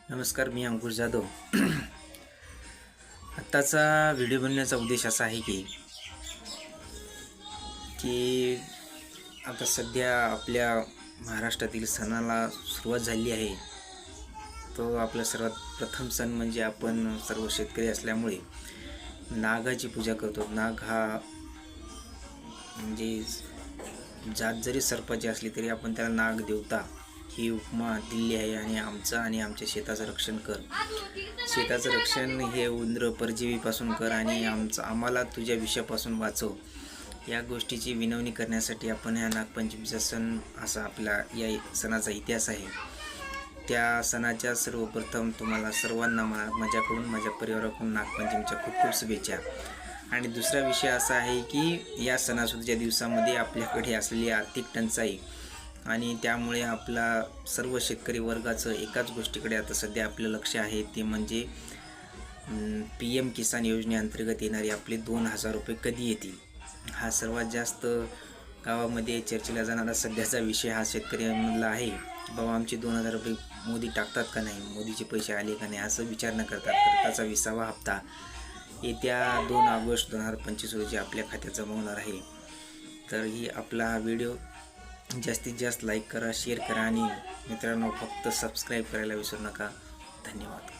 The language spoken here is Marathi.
नमस्कार, मी अंकुश जाधव. आत्ताचा व्हिडिओ बनवण्याचा उद्देश असा आहे की आता सध्या आपल्या महाराष्ट्रातील सणाला सुरुवात झाली आहे. तो आपला सर्वात प्रथम सण म्हणजे आपण सर्व शेतकरी असल्यामुळे नागाची पूजा करतो. नाग हा म्हणजे जात जरी सर्पाची असली तरी आपण त्याला नाग देवता ही उपमा दिली आहे. आणि आमच्या शेताचं रक्षण कर. शेताचं रक्षण हे उंदर परजीवीपासून कर आणि आम्हाला तुझ्या विषयापासून वाचव. या गोष्टीची विनवणी करण्यासाठी आपण या नागपंचमीचा सण असा आपला या सणाचा इतिहास आहे. त्या सणाच्या सर्वप्रथम तुम्हाला सर्वांना माझ्याकडून माझ्या परिवाराकडून नागपंचमीच्या खूप खूप शुभेच्छा. आणि दुसरा विषय असा आहे की या सणासुदीच्या दिवसामध्ये आपल्याकडे असलेली आर्थिक टंचाई आणि त्यामुळे आपला सर्व शेतकरी वर्गाचं एकाच गोष्टीकडे आता सध्या आपलं लक्ष आहे, ते म्हणजे PM किसान योजनेअंतर्गत येणारे आपले 2,000 रुपये कधी येतील. हा सर्वात जास्त गावामध्ये चर्चेला जाणारा सध्याचा विषय हा शेतकऱ्यांमधला आहे. बाबा आमचे 2,000 रुपये मोदी टाकतात का नाही, मोदीचे पैसे आले का नाही असं विचार न करतात. तर त्याचा 20वा हप्ता येत्या 2 ऑगस्ट 2025 रोजी आपल्या खात्यात जमा होणार आहे. तर ही आपला हा व्हिडिओ जास्तीत जास्त लाईक करा, शेअर करा आणि मित्रांनो फक्त सबस्क्राईब करायला विसरू नका. धन्यवाद.